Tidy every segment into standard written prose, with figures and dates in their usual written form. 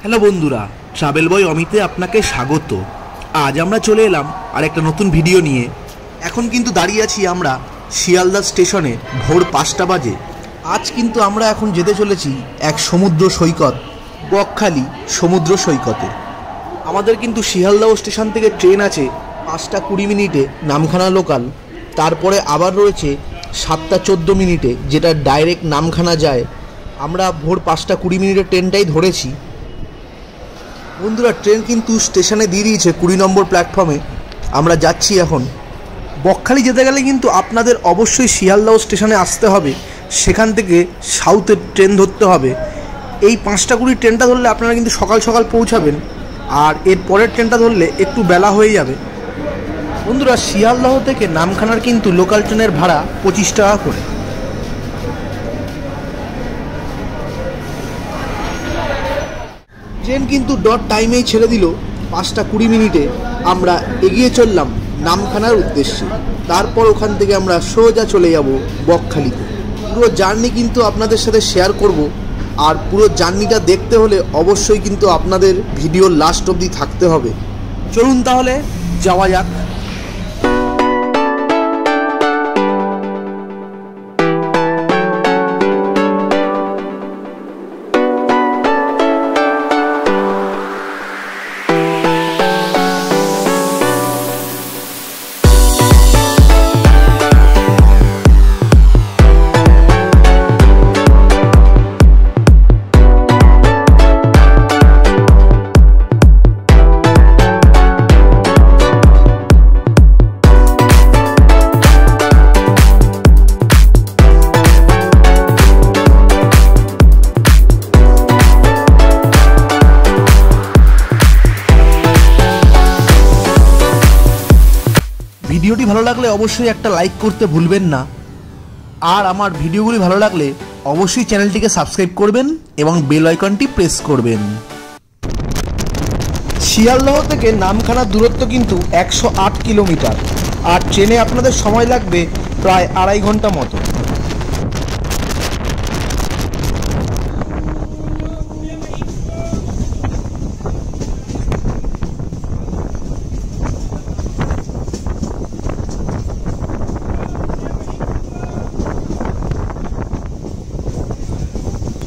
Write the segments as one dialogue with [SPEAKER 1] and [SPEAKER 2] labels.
[SPEAKER 1] Hello বন্ধুরা, travel বয় অমিতে আপনাকে স্বাগত। আজ আমরা চলে এলাম আর একটা নতুন ভিডিও নিয়ে। এখন কিন্তু দাঁড়িয়ে আছি আমরা শিয়ালদা স্টেশনে, ভোর 5টা বাজে। আজ কিন্তু আমরা এখন যেতে চলেছি এক সমুদ্র সৈকত, বকখালি সমুদ্র সৈকতে। আমাদের কিন্তু শিয়ালদা স্টেশন থেকে ট্রেন আছে 5টা 20 মিনিটে নামখানা লোকাল, তারপরে আবার রয়েছে 7টা 14 মিনিটে যেটা ডাইরেক্ট নামখানা যায়। আমরা ভোর 5টা 20 মিনিটের ট্রেনটাই ধরেছি। বন্ধুরা, ট্রেন কিন্তু স্টেশনে দিয়ে দিয়েছে 20 নম্বর প্ল্যাটফর্মে। আমরা যাচ্ছি এখন। বকখালি যেতে গেলে কিন্তু আপনাদের অবশ্যই শিয়ালদা স্টেশনে আসতে হবে, সেখান থেকে সাউথের ট্রেন ধরতে হবে। এই 5টা 20 ট্রেনটা ধরলে আপনারা কিন্তু সকাল সকাল পৌঁছাবেন, আর এর পরের ট্রেনটা ধরলে একটু বেলা হয়ে যাবে। বন্ধুরা, শিয়ালদহ থেকে নামখানার কিন্তু লোকাল ট্রেনের ভাড়া 25 টাকা করে। ট্রেন কিন্তু ডট টাইমেই ছেড়ে দিল 5টা 20 মিনিটে। আমরা এগিয়ে চললাম নামখানার উদ্দেশ্যে। তারপর ওখান থেকে আমরা সোজা চলে যাব বকখালিতে। পুরো জার্নি কিন্তু আপনাদের সাথে শেয়ার করব, আর পুরো জার্নিটা দেখতে হলে অবশ্যই কিন্তু আপনাদের ভিডিওর লাস্ট অবধি থাকতে হবে। চলুন তাহলে যাওয়া যাক। ভিডিওটি ভালো লাগলে অবশ্যই একটা লাইক করতে ভুলবেন না, আর আমার ভিডিওগুলি ভালো লাগলে অবশ্যই চ্যানেলটিকে সাবস্ক্রাইব করবেন এবং বেল আইকনটি প্রেস করবেন। শিয়ালদহ থেকে নামখানার দূরত্ব কিন্তু 108 কিলোমিটার, আর ট্রেনে আপনাদের সময় লাগবে প্রায় 2.5 ঘন্টা মতো।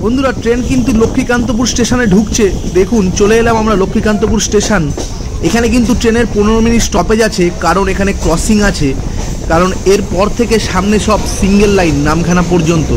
[SPEAKER 1] বন্ধুরা, ট্রেন কিন্তু লক্ষ্মীকান্তপুর স্টেশনে ঢুকছে। দেখুন, চলে এলাম আমরা লক্ষ্মীকান্তপুর স্টেশন। এখানে কিন্তু ট্রেনের 15 মিনিট স্টপেজ আছে, কারণ এখানে ক্রসিং আছে, কারণ এরপর থেকে সামনে সব সিঙ্গেল লাইন নামখানা পর্যন্ত।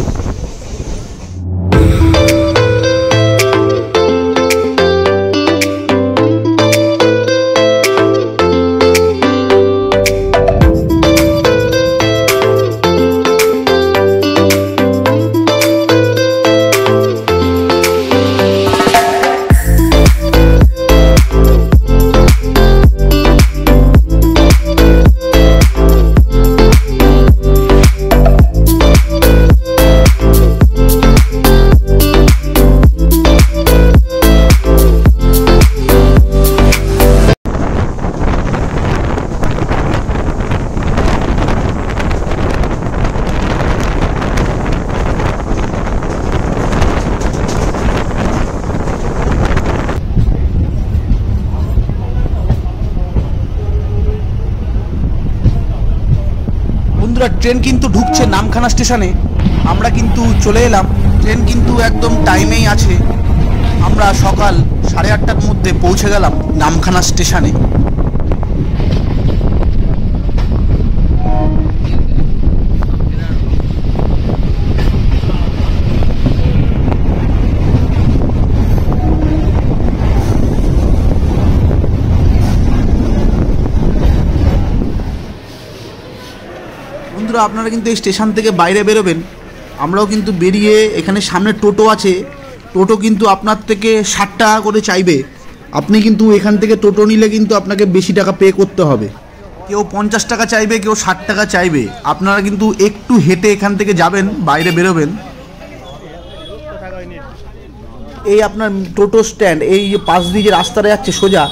[SPEAKER 1] ট্রেন কিন্তু ঢুকছে নামখানা স্টেশনে। আমরা কিন্তু চলে এলাম। ট্রেন কিন্তু একদম টাইমেই আছে। আমরা সকাল 8:30টার মধ্যে পৌঁছে গেলাম নামখানা স্টেশনে। আপনারা কিন্তু এই স্টেশন থেকে বাইরে বেরোবেন। আমরাও কিন্তু বেরিয়ে এখানে সামনে টোটো আছে। টোটো কিন্তু আপনার থেকে 60 টাকা করে চাইবে। আপনি কিন্তু এখান থেকে টোটো নিলে কিন্তু আপনাকে বেশি টাকা পে করতে হবে। কেউ 50 টাকা চাইবে, কেউ 60 টাকা চাইবে। আপনারা কিন্তু একটু হেঁটে এখান থেকে যাবেন, বাইরে বেরোবেন। এই আপনার টোটো স্ট্যান্ড, এই যে পাশ দিয়ে যে রাস্তাটা যাচ্ছে সোজা,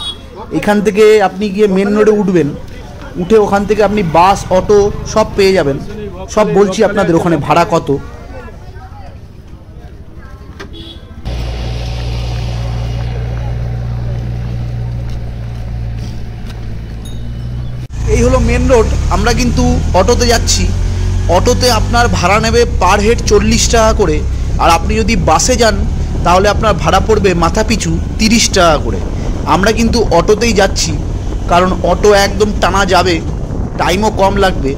[SPEAKER 1] এখান থেকে আপনি গিয়ে মেন রোডে উঠবেন। উঠে ওখান থেকে আপনি বাস, অটো সব পেয়ে যাবেন। সব বলছি আপনাদের ওখানে ভাড়া কত। আমরা কিন্তু অটোতে যাচ্ছি। অটোতে আপনার ভাড়া নেবে পার হেড 40 টাকা করে, আর আপনি যদি বাসে যান তাহলে আপনার ভাড়া পড়বে মাথা পিছু 30 টাকা করে। আমরা কিন্তু অটোতেই যাচ্ছি, কারণ অটো একদম টানা যাবে, টাইমও কম লাগবে।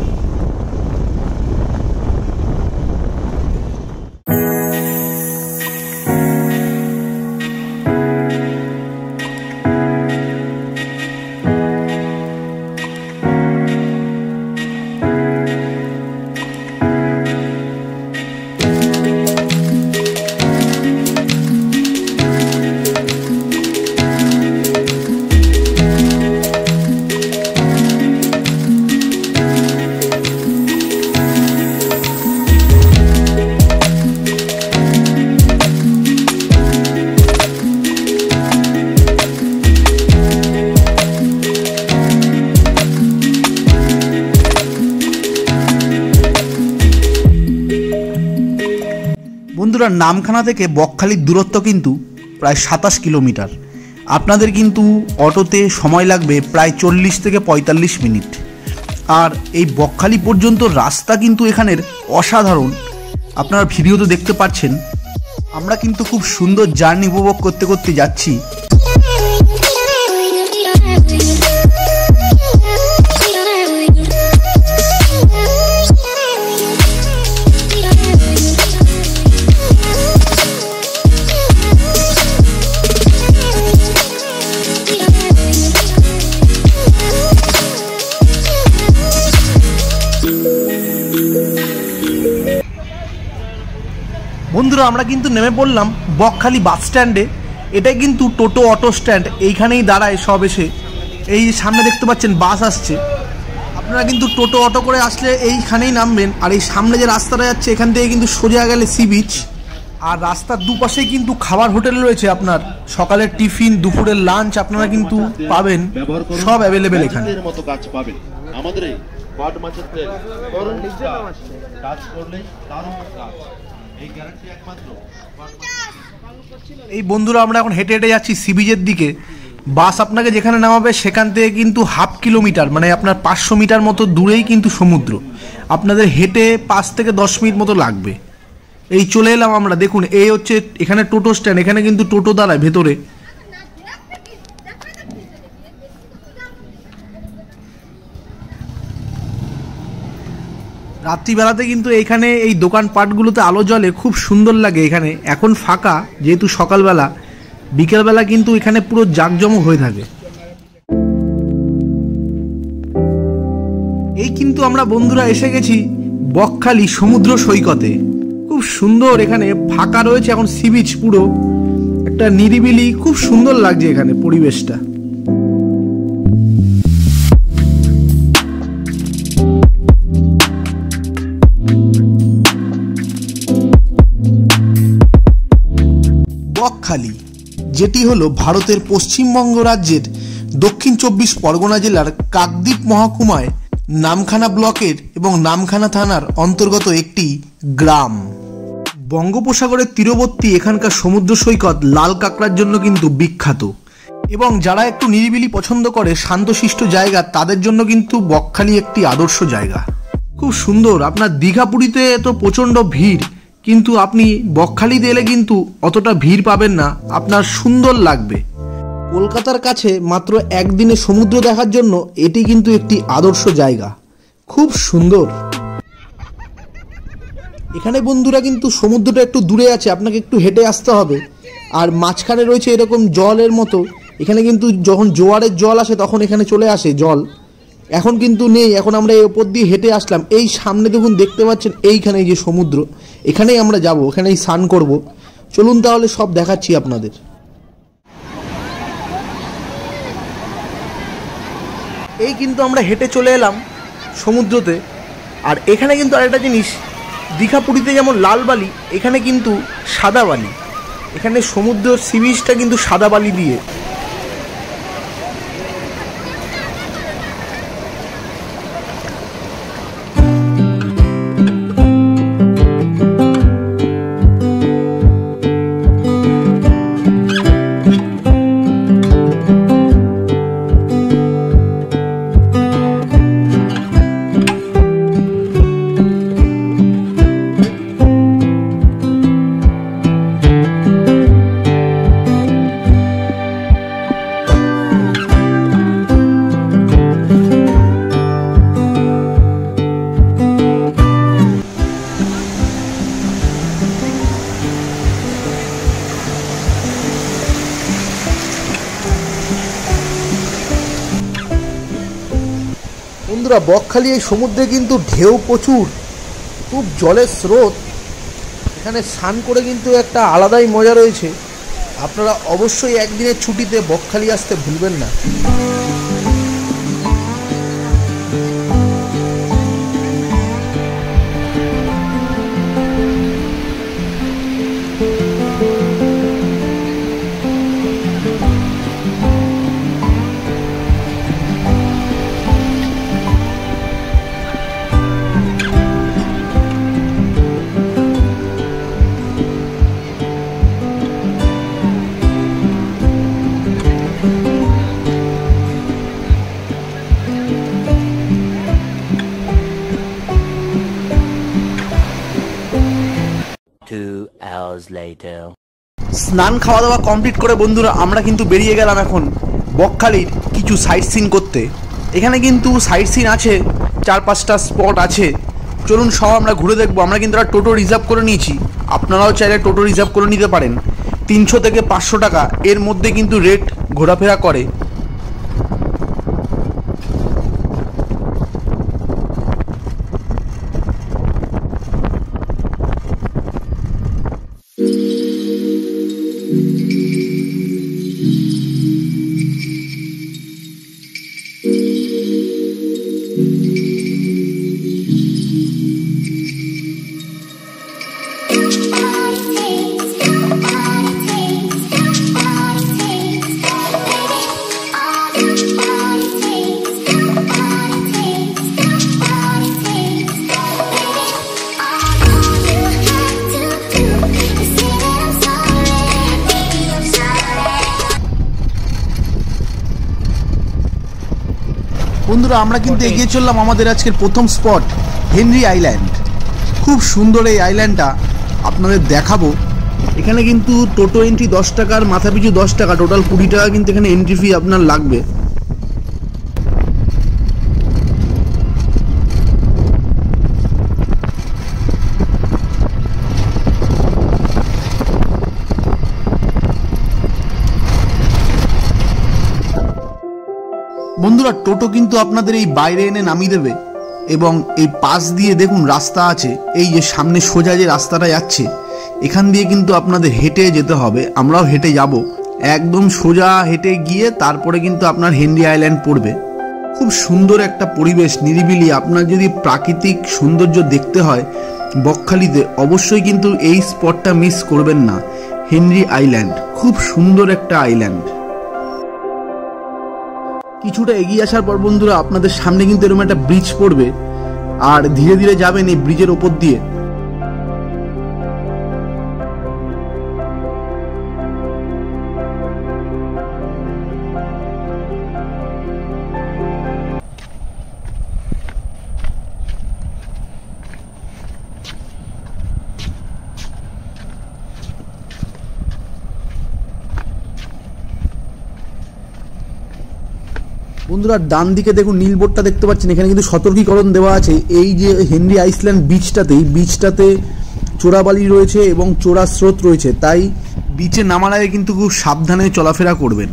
[SPEAKER 1] বন্ধুরা, নামখানা থেকে বকখালির দূরত্ব কিন্তু প্রায় 27 কিলোমিটার। আপনাদের কিন্তু অটোতে সময় লাগবে প্রায় 40 থেকে 45 মিনিট। আর এই বকখালি পর্যন্ত রাস্তা কিন্তু এখানের অসাধারণ, আপনারা ভিডিওতে দেখতে পাচ্ছেন। আমরা কিন্তু খুব সুন্দর জার্নি উপভোগ করতে করতে যাচ্ছি। বন্ধুরা, আমরা কিন্তু নেমে পড়লাম বকখালি বাস স্ট্যান্ডে। এটাই কিন্তু টোটো অটো স্ট্যান্ড, এইখানেই দাঁড়ায় সব এসে। এই সামনে দেখতে পাচ্ছেন বাস আসছে, আপনারা কিন্তু টোটো অটো করে আসলে এইখানেই নামবেন। আর এই সামনে যে রাস্তাটা যাচ্ছে এখান থেকে কিন্তু সোজা গেলে সি বিচ। আর রাস্তার দুপাশেই কিন্তু খাবার হোটেল রয়েছে, আপনার সকালের টিফিন, দুপুরের লাঞ্চ আপনারা কিন্তু পাবেন, সব অ্যাভেলেবেল এখানে। আমাদের এই বন্ধুরা, আমরা এখন হেঁটে হেঁটে যাচ্ছি সি বিচের দিকে। বাস আপনাকে যেখানে নামাবে সেখান থেকে কিন্তু 1/2 কিলোমিটার, মানে আপনার 500 মিটার মতো দূরেই কিন্তু সমুদ্র। আপনাদের হেঁটে 5 থেকে 10 মিনিট মতো লাগবে। এই চলে এলাম আমরা, দেখুন এই হচ্ছে এখানে টোটো স্ট্যান্ড, এখানে কিন্তু টোটো দাঁড়ায় ভেতরে। রাত্রিবেলাতে কিন্তু এখানে এই দোকানপাটগুলোতে আলো জ্বলে, খুব সুন্দর লাগে এখানে। এখন ফাঁকা যেহেতু সকালবেলা, বিকেলবেলা কিন্তু এখানে পুরো জাঁকজমক হয়ে থাকে। এই কিন্তু আমরা বন্ধুরা এসে গেছি বকখালি সমুদ্র সৈকতে। খুব সুন্দর, এখানে ফাঁকা রয়েছে এখন সি বিচ, পুরো একটা নিরিবিলি, খুব সুন্দর লাগছে এখানে পরিবেশটা। বকখালি, যেটি হলো ভারতের পশ্চিমবঙ্গ রাজ্যের দক্ষিণ 24 পরগনা জেলার কাকদ্বীপ মহকুমায় নামখানা ব্লকের এবং নামখানা থানার অন্তর্গত একটি গ্রাম। বঙ্গোপসাগরের তীরবর্তী এখানকার সমুদ্র সৈকত লাল কাঁকড়ার জন্য কিন্তু বিখ্যাত, এবং যারা একটু নিরিবিলি পছন্দ করে, শান্তশিষ্ট জায়গা, তাদের জন্য কিন্তু বকখালি একটি আদর্শ জায়গা। খুব সুন্দর। আপনার দীঘা পুরীতে তো প্রচণ্ড ভিড়, কিন্তু আপনি বকখালিতে এলে কিন্তু অতটা ভিড় পাবেন না, আপনার সুন্দর লাগবে। কলকাতার কাছে মাত্র একদিনে সমুদ্র দেখার জন্য এটি কিন্তু একটি আদর্শ জায়গা, খুব সুন্দর। এখানে বন্ধুরা কিন্তু সমুদ্রটা একটু দূরে আছে, আপনাকে একটু হেঁটে আসতে হবে। আর মাঝখানে রয়েছে এরকম জলের মতো, এখানে কিন্তু যখন জোয়ারের জল আসে তখন এখানে চলে আসে জল, এখন কিন্তু নেই। এখন আমরা এই ওপর দিয়ে হেঁটে আসলাম। এই সামনে দেখুন, দেখতে পাচ্ছেন এইখানে যে সমুদ্র, এখানেই আমরা যাব, এখানেই স্নান করব। চলুন তাহলে সব দেখাচ্ছি আপনাদের। এই কিন্তু আমরা হেঁটে চলে এলাম সমুদ্রতে। আর এখানে কিন্তু আরেকটা জিনিস, দীঘা পুরীতে যেমন লাল বালি, এখানে কিন্তু সাদা বালি। এখানে সমুদ্র সি বিচটা কিন্তু সাদা বালি দিয়ে। বন্ধুরা বকখালি এই সমুদ্রে কিন্তু ঢেউ প্রচুর, খুব জলের স্রোত, এখানে স্নান করে কিন্তু একটা আলাদাই মজা রয়েছে। আপনারা অবশ্যই একদিনের ছুটিতে বকখালি আসতে ভুলবেন না। স্নান খাওয়া দাওয়া কমপ্লিট করে বন্ধুরা আমরা কিন্তু বেরিয়ে গেলাম এখন বকখালির কিছু সাইট সিন করতে। এখানে কিন্তু সাইট সিন আছে, 4-5টা স্পট আছে, চলুন সব আমরা ঘুরে দেখবো। আমরা কিন্তু একটা টোটো রিজার্ভ করে নিয়েছি, আপনারাও চাইলে টোটো রিজার্ভ করে নিতে পারেন। 300 থেকে 500 টাকা এর মধ্যে কিন্তু রেট ঘোরাফেরা করে। বন্ধুরা আমরা কিন্তু এগিয়ে চললাম আমাদের আজকের প্রথম স্পট হেনরি আইল্যান্ড। খুব সুন্দর এই আইল্যান্ডটা আপনাদের দেখাবো। এখানে কিন্তু টোটো এন্ট্রি 10 টাকার, মাথা পিছু 10 টাকা, টোটাল 20 টাকা কিন্তু এখানে এন্ট্রি ফি আপনার লাগবে। বন্ধুরা টোটো কিন্তু আপনাদের এই বাইরে এনে নামিয়ে দেবে এবং এই পাশ দিয়ে দেখুন রাস্তা আছে, এই যে সামনে সোজা যে রাস্তাটা যাচ্ছে এখান দিয়ে কিন্তু আপনাদের হেঁটে যেতে হবে। আমরাও হেঁটে যাব, একদম সোজা হেঁটে গিয়ে তারপরে কিন্তু আপনার হেনরি আইল্যান্ড পড়বে। খুব সুন্দর একটা পরিবেশ, নিরিবিলি। আপনার যদি প্রাকৃতিক সৌন্দর্য দেখতে হয় বকখালিতে অবশ্যই কিন্তু এই স্পটটা মিস করবেন না। হেনরি আইল্যান্ড খুব সুন্দর একটা আইল্যান্ড। কিছুটা এগিয়ে আসার পর বন্ধুরা আপনাদের সামনে কিন্তু এরকম একটা ব্রিজ পড়বে, আর ধীরে ধীরে যাবেন এই ব্রিজের ওপর দিয়ে। বন্ধুরা ডান দিকে দেখুন নীল বোর্ডটা দেখতে পাচ্ছেন, এখানে কিন্তু সতর্কীকরণ দেওয়া আছে। এই যে হেনরি আইল্যান্ড বিচটাতে চোরাবালি রয়েছে এবং চোরা স্রোত রয়েছে, তাই বিচে নামার আগে কিন্তু খুব সাবধানে চলাফেরা করবেন।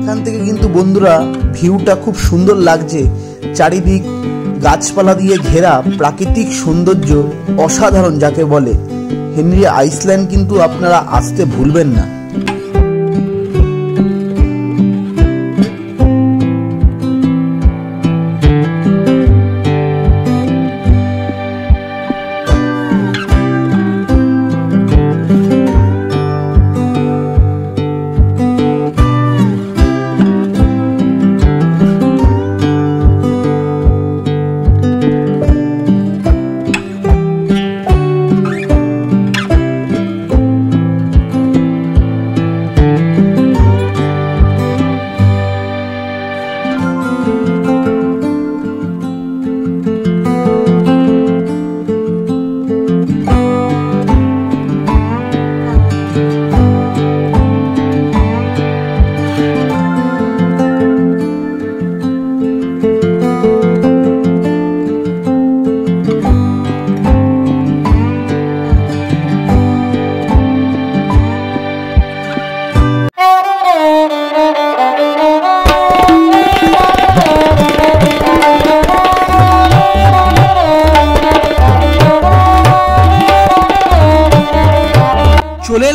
[SPEAKER 1] এখান থেকে কিন্তু বন্ধুরা ভিউটা খুব সুন্দর লাগছে, চারিদিক গাছপালা দিয়ে ঘেরা, প্রাকৃতিক সৌন্দর্য অসাধারণ যাকে বলে। হেনরি আইল্যান্ড কিন্তু আপনারা আসতে ভুলবেন না।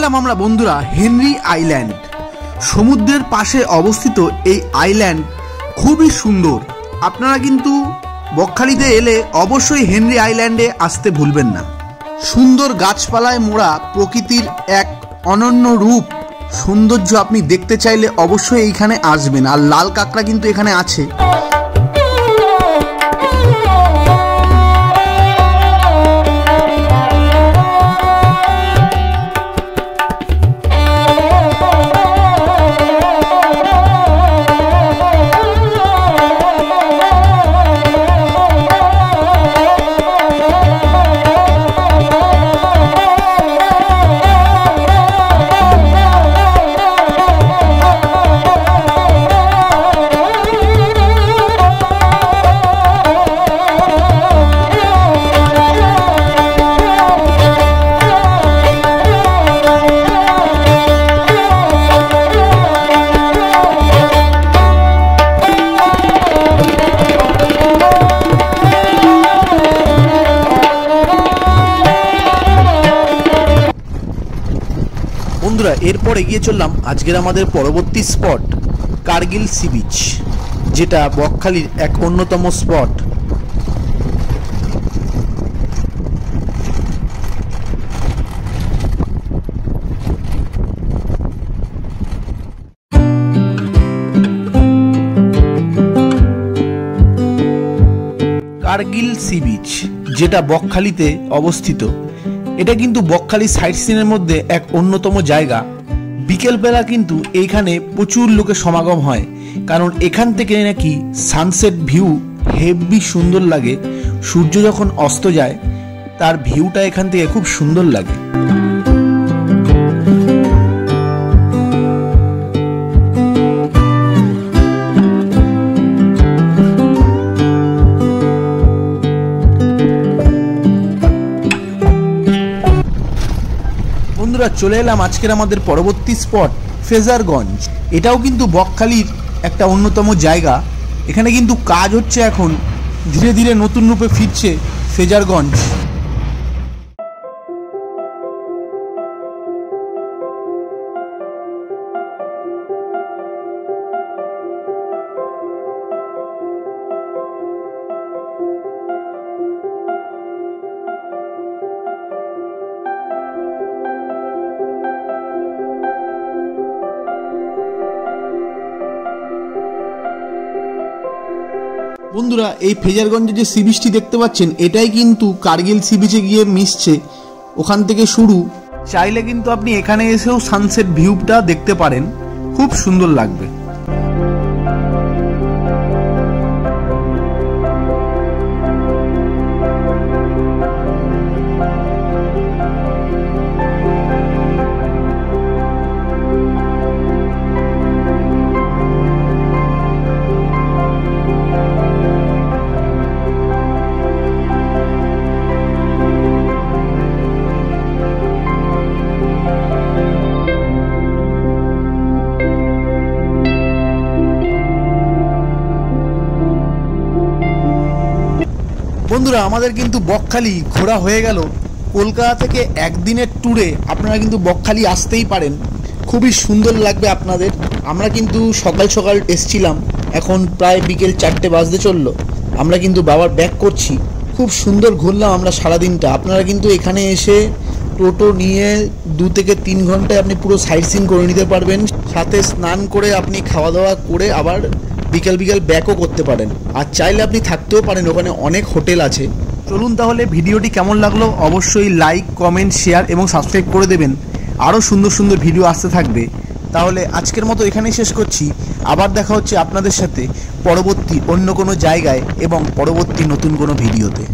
[SPEAKER 1] এলাম আমরা বন্ধুরা হেনরি আইল্যান্ড। সমুদ্রের পাশে অবস্থিত এই আইল্যান্ড খুবই সুন্দর। আপনারা কিন্তু বকখালিতে এলে অবশ্যই হেনরি আইল্যান্ডে আসতে ভুলবেন না। সুন্দর গাছপালায় মোড়া প্রকৃতির এক অনন্য রূপ সৌন্দর্য আপনি দেখতে চাইলে অবশ্যই এইখানে আসবেন। আর লাল কাঁকড়া কিন্তু এখানে আছে। বন্ধুরা এরপর এগিয়ে চললাম আজকের আমাদের পরবর্তী স্পট কার্গিল সি বিচ, যেটা বকখালির এক অন্যতম স্পট। কার্গিল সি বিচ যেটা বকখালিতে অবস্থিত, এটা কিন্তু বকখালি সাইট সিনের মধ্যে এক অন্যতম জায়গা। বিকেলবেলা কিন্তু এইখানে প্রচুর লোকের সমাগম হয়, কারণ এখান থেকে নাকি সানসেট ভিউ হেভি সুন্দর লাগে। সূর্য যখন অস্ত যায় তার ভিউটা এখান থেকে খুব সুন্দর লাগে। বন্ধুরা চলে এলাম আজকের আমাদের পরবর্তী স্পট ফ্রেজারগঞ্জ। এটাও কিন্তু বকখালির একটা অন্যতম জায়গা। এখানে কিন্তু কাজ হচ্ছে, এখন ধীরে ধীরে নতুন রূপে ফিরছে ফ্রেজারগঞ্জ। বন্ধুরা এই ফ্রেজারগঞ্জে যে সি বিচটি দেখতে পাচ্ছেন, এটাই কিন্তু কার্গিল সি বিচে গিয়ে মিশছে। ওখান থেকে শুরু। চাইলে কিন্তু আপনি এখানে এসেও সানসেট ভিউটা দেখতে পারেন, খুব সুন্দর লাগবে। বন্ধুরা আমাদের কিন্তু বকখালি ঘোরা হয়ে গেল। কলকাতা থেকে একদিনের ট্যুরে আপনারা কিন্তু বকখালি আসতেই পারেন, খুবই সুন্দর লাগবে আপনাদের। আমরা কিন্তু সকাল সকাল এসছিলাম, এখন প্রায় বিকেল 4টে বাজতে চললো। আমরা কিন্তু বাবার ব্যাক করছি। খুব সুন্দর ঘুরলাম আমরা সারাদিনটা। আপনারা কিন্তু এখানে এসে টোটো নিয়ে 2 থেকে 3 ঘন্টায় আপনি পুরো সাইট সিন করে নিতে পারবেন। সাথে স্নান করে আপনি খাওয়া দাওয়া করে আবার বিকেল ব্যাকও করতে পারেন। আর চাইলে আপনি থাকতেও পারেন, ওখানে অনেক হোটেল আছে। চলুন তাহলে ভিডিওটি কেমন লাগলো অবশ্যই লাইক, কমেন্ট, শেয়ার এবং সাবস্ক্রাইব করে দেবেন। আরও সুন্দর সুন্দর ভিডিও আসতে থাকবে। তাহলে আজকের মতো এখানেই শেষ করছি। আবার দেখা হচ্ছে আপনাদের সাথে পরবর্তী অন্য কোনো জায়গায় এবং পরবর্তী নতুন কোনো ভিডিওতে।